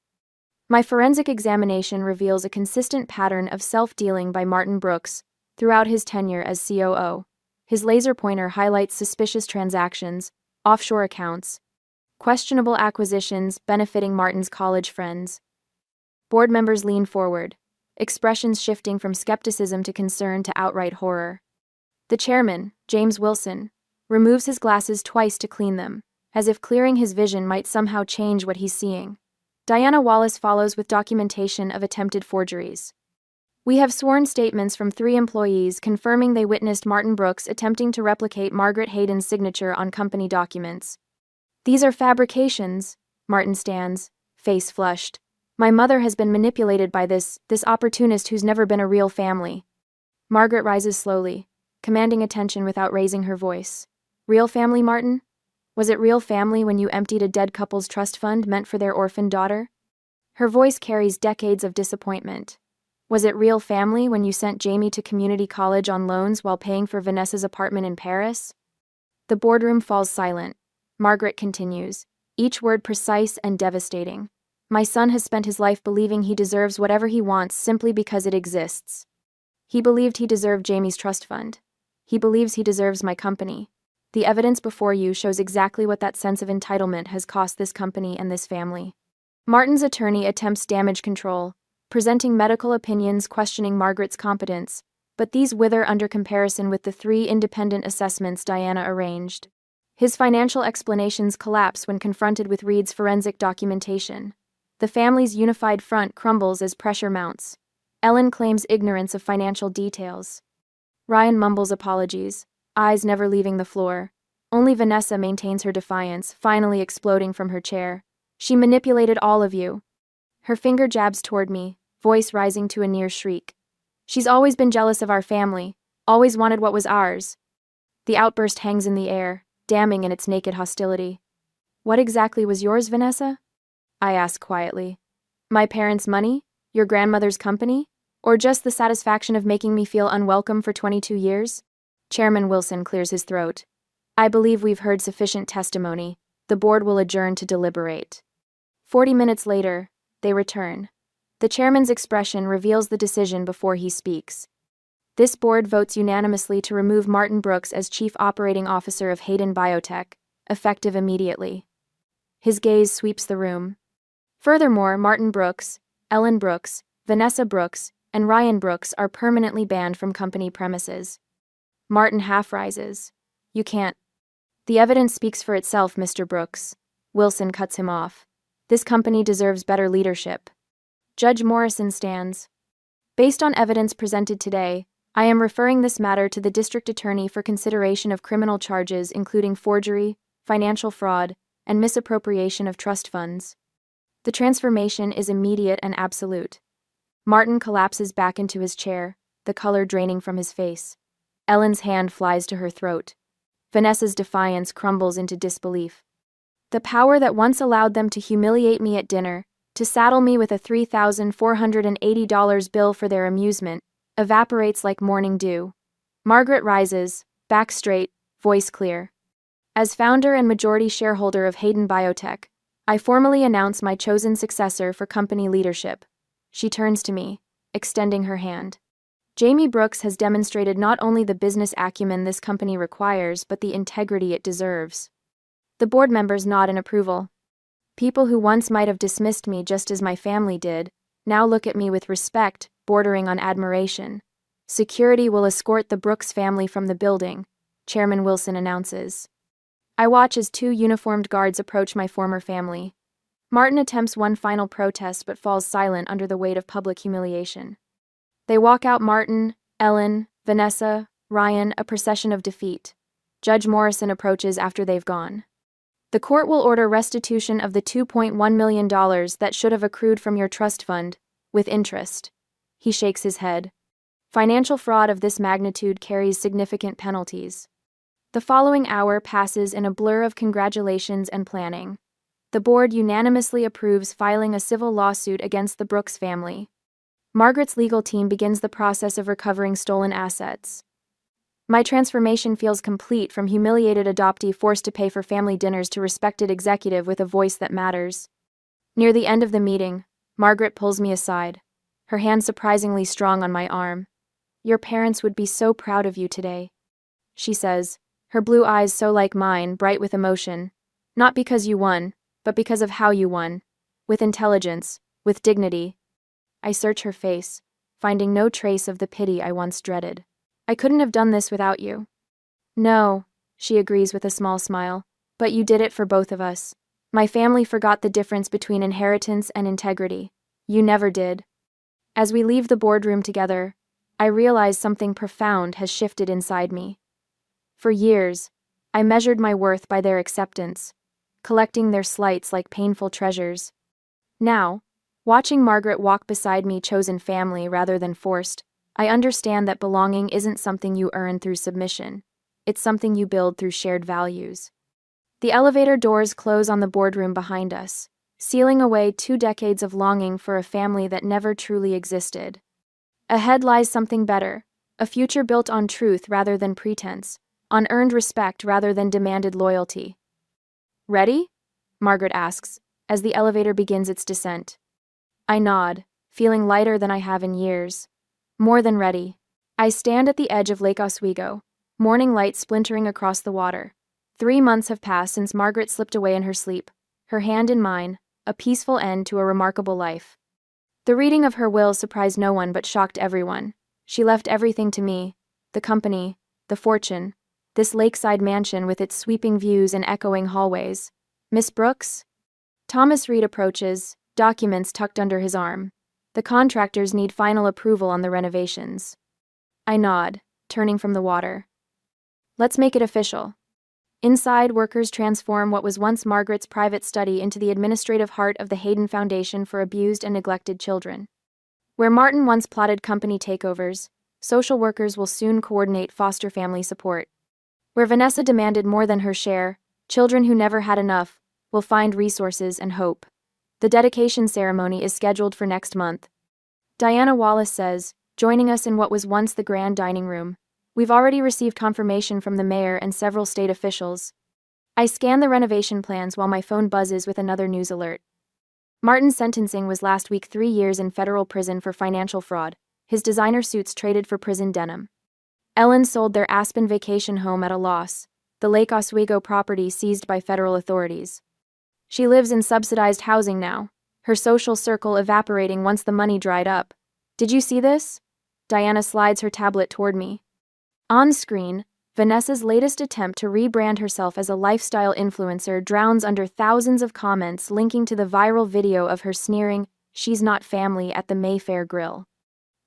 Speaker 1: My forensic examination reveals a consistent pattern of self-dealing by Martin Brooks throughout his tenure as COO. His laser pointer highlights suspicious transactions, offshore accounts, questionable acquisitions benefiting Martin's college friends. Board members lean forward, expressions shifting from skepticism to concern to outright horror. The chairman, James Wilson, removes his glasses twice to clean them, as if clearing his vision might somehow change what he's seeing. Diana Wallace follows with documentation of attempted forgeries. We have sworn statements from 3 employees confirming they witnessed Martin Brooks attempting to replicate Margaret Hayden's signature on company documents. These are fabrications, Martin stands, face flushed. My mother has been manipulated by this opportunist who's never been a real family. Margaret rises slowly, commanding attention without raising her voice. Real family, Martin? Was it real family when you emptied a dead couple's trust fund meant for their orphaned daughter? Her voice carries decades of disappointment. Was it real family when you sent Jamie to community college on loans while paying for Vanessa's apartment in Paris? The boardroom falls silent. Margaret continues, each word precise and devastating. My son has spent his life believing he deserves whatever he wants simply because it exists. He believed he deserved Jamie's trust fund. He believes he deserves my company. The evidence before you shows exactly what that sense of entitlement has cost this company and this family. Martin's attorney attempts damage control, presenting medical opinions questioning Margaret's competence, but these wither under comparison with the 3 independent assessments Diana arranged. His financial explanations collapse when confronted with Reed's forensic documentation. The family's unified front crumbles as pressure mounts. Ellen claims ignorance of financial details. Ryan mumbles apologies, eyes never leaving the floor. Only Vanessa maintains her defiance, finally exploding from her chair. She manipulated all of you. Her finger jabs toward me, voice rising to a near shriek. She's always been jealous of our family, always wanted what was ours. The outburst hangs in the air, damning in its naked hostility. What exactly was yours, Vanessa? I ask quietly. My parents' money? Your grandmother's company? Or just the satisfaction of making me feel unwelcome for 22 years? Chairman Wilson clears his throat. I believe we've heard sufficient testimony. The board will adjourn to deliberate. 40 minutes later, they return. The chairman's expression reveals the decision before he speaks. This board votes unanimously to remove Martin Brooks as Chief Operating Officer of Hayden Biotech, effective immediately. His gaze sweeps the room. Furthermore, Martin Brooks, Ellen Brooks, Vanessa Brooks, and Ryan Brooks are permanently banned from company premises. Martin half rises. You can't. The evidence speaks for itself, Mr. Brooks. Wilson cuts him off. This company deserves better leadership. Judge Morrison stands. Based on evidence presented today, I am referring this matter to the district attorney for consideration of criminal charges including forgery, financial fraud, and misappropriation of trust funds. The transformation is immediate and absolute. Martin collapses back into his chair, the color draining from his face. Ellen's hand flies to her throat. Vanessa's defiance crumbles into disbelief. The power that once allowed them to humiliate me at dinner, to saddle me with a $3,480 bill for their amusement, evaporates like morning dew. Margaret rises, back straight, voice clear. As founder and majority shareholder of Hayden Biotech, I formally announce my chosen successor for company leadership. She turns to me, extending her hand. Jamie Brooks has demonstrated not only the business acumen this company requires, but the integrity it deserves. The board members nod in approval. People who once might have dismissed me just as my family did, now look at me with respect, bordering on admiration. Security will escort the Brooks family from the building, Chairman Wilson announces. I watch as 2 uniformed guards approach my former family. Martin attempts one final protest but falls silent under the weight of public humiliation. They walk out Martin, Ellen, Vanessa, Ryan, a procession of defeat. Judge Morrison approaches after they've gone. The court will order restitution of the $2.1 million that should have accrued from your trust fund, with interest. He shakes his head. Financial fraud of this magnitude carries significant penalties. The following hour passes in a blur of congratulations and planning. The board unanimously approves filing a civil lawsuit against the Brooks family. Margaret's legal team begins the process of recovering stolen assets. My transformation feels complete, from humiliated adoptee forced to pay for family dinners to respected executive with a voice that matters. Near the end of the meeting, Margaret pulls me aside, her hand surprisingly strong on my arm. Your parents would be so proud of you today. she says, her blue eyes so like mine, bright with emotion. Not because you won, but because of how you won. With intelligence, with dignity. I search her face, finding no trace of the pity I once dreaded. I couldn't have done this without you. No, she agrees with a small smile, but you did it for both of us. My family forgot the difference between inheritance and integrity. You never did. As we leave the boardroom together, I realize something profound has shifted inside me. For years, I measured my worth by their acceptance, collecting their slights like painful treasures. Now, watching Margaret walk beside me, chosen family rather than forced, I understand that belonging isn't something you earn through submission. It's something you build through shared values. The elevator doors close on the boardroom behind us, sealing away 2 decades of longing for a family that never truly existed. Ahead lies something better, a future built on truth rather than pretense, on earned respect rather than demanded loyalty. Ready? Margaret asks, as the elevator begins its descent. I nod, feeling lighter than I have in years. More than ready. I stand at the edge of Lake Oswego, morning light splintering across the water. 3 months have passed since Margaret slipped away in her sleep, her hand in mine, a peaceful end to a remarkable life. The reading of her will surprised no one but shocked everyone. She left everything to me, the company, the fortune, this lakeside mansion with its sweeping views and echoing hallways. Miss Brooks? Thomas Reed approaches, documents tucked under his arm. The contractors need final approval on the renovations. I nod, turning from the water. Let's make it official. Inside, workers transform what was once Margaret's private study into the administrative heart of the Hayden Foundation for Abused and Neglected Children. Where Martin once plotted company takeovers, social workers will soon coordinate foster family support. Where Vanessa demanded more than her share, children who never had enough will find resources and hope. The dedication ceremony is scheduled for next month. Diana Wallace says, joining us in what was once the grand dining room. We've already received confirmation from the mayor and several state officials. I scan the renovation plans while my phone buzzes with another news alert. Martin's sentencing was last week, 3 years in federal prison for financial fraud, his designer suits traded for prison denim. Ellen sold their Aspen vacation home at a loss, the Lake Oswego property seized by federal authorities. She lives in subsidized housing now, her social circle evaporating once the money dried up. Did you see this? Diana slides her tablet toward me. On screen, Vanessa's latest attempt to rebrand herself as a lifestyle influencer drowns under thousands of comments linking to the viral video of her sneering, "She's not family" at the Mayfair Grill.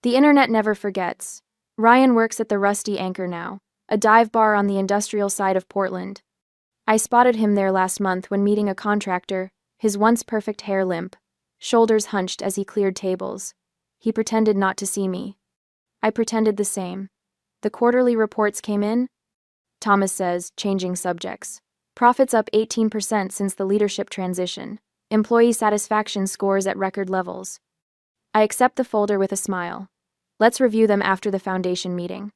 Speaker 1: The internet never forgets. Ryan works at the Rusty Anchor now, a dive bar on the industrial side of Portland. I spotted him there last month when meeting a contractor, his once perfect hair limp, shoulders hunched as he cleared tables. He pretended not to see me. I pretended the same. The quarterly reports came in? Thomas says, changing subjects. Profits up 18% since the leadership transition. Employee satisfaction scores at record levels. I accept the folder with a smile. Let's review them after the foundation meeting.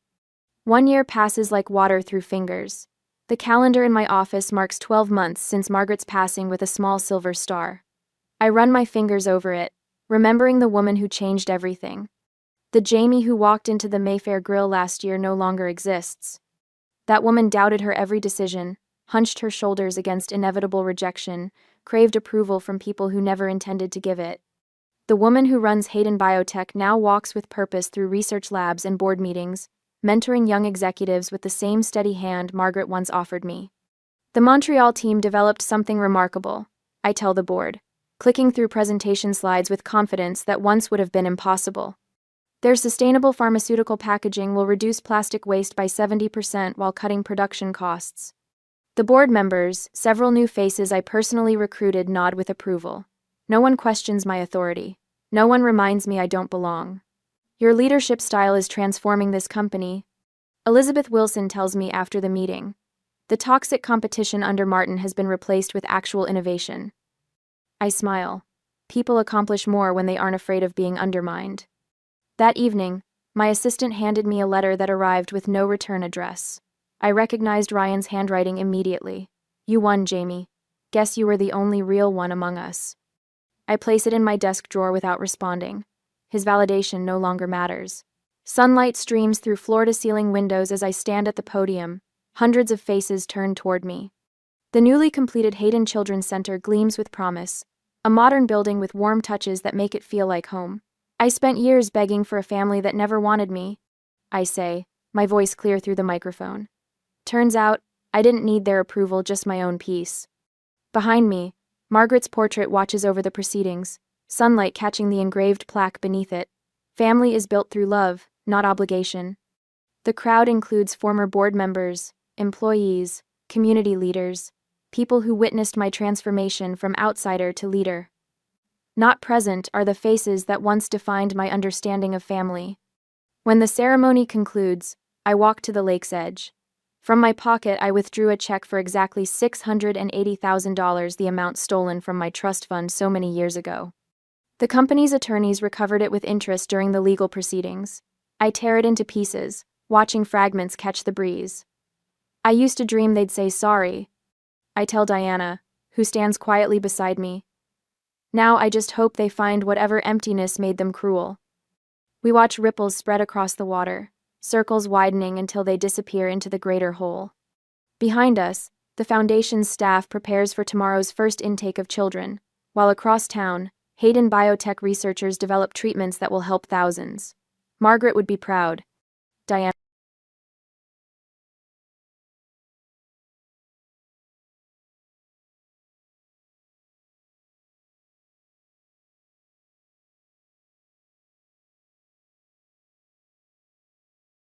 Speaker 1: 1 year passes like water through fingers. The calendar in my office marks 12 months since Margaret's passing with a small silver star. I run my fingers over it, remembering the woman who changed everything. The Jamie who walked into the Mayfair Grill last year no longer exists. That woman doubted her every decision, hunched her shoulders against inevitable rejection, craved approval from people who never intended to give it. The woman who runs Hayden Biotech now walks with purpose through research labs and board meetings, mentoring young executives with the same steady hand Margaret once offered me. The Montreal team developed something remarkable, I tell the board, clicking through presentation slides with confidence that once would have been impossible. Their sustainable pharmaceutical packaging will reduce plastic waste by 70% while cutting production costs. The board members, several new faces I personally recruited, nod with approval. No one questions my authority. No one reminds me I don't belong. Your leadership style is transforming this company, Elizabeth Wilson tells me after the meeting. The toxic competition under Martin has been replaced with actual innovation. I smile. People accomplish more when they aren't afraid of being undermined. That evening, my assistant handed me a letter that arrived with no return address. I recognized Ryan's handwriting immediately. You won, Jamie. Guess you were the only real one among us. I place it in my desk drawer without responding. His validation no longer matters. Sunlight streams through floor-to-ceiling windows as I stand at the podium, hundreds of faces turned toward me. The newly completed Hayden Children's Center gleams with promise, a modern building with warm touches that make it feel like home. I spent years begging for a family that never wanted me, I say, my voice clear through the microphone. Turns out, I didn't need their approval, just my own peace. Behind me, Margaret's portrait watches over the proceedings, sunlight catching the engraved plaque beneath it. Family is built through love, not obligation. The crowd includes former board members, employees, community leaders, people who witnessed my transformation from outsider to leader. Not present are the faces that once defined my understanding of family. When the ceremony concludes, I walk to the lake's edge. From my pocket, I withdrew a check for exactly $680,000, the amount stolen from my trust fund so many years ago. The company's attorneys recovered it with interest during the legal proceedings. I tear it into pieces, watching fragments catch the breeze. I used to dream they'd say sorry, I tell Diana, who stands quietly beside me. Now I just hope they find whatever emptiness made them cruel. We watch ripples spread across the water, circles widening until they disappear into the greater whole. Behind us, the Foundation's staff prepares for tomorrow's first intake of children, while across town, Hayden biotech researchers develop treatments that will help thousands. Margaret would be proud. Diana.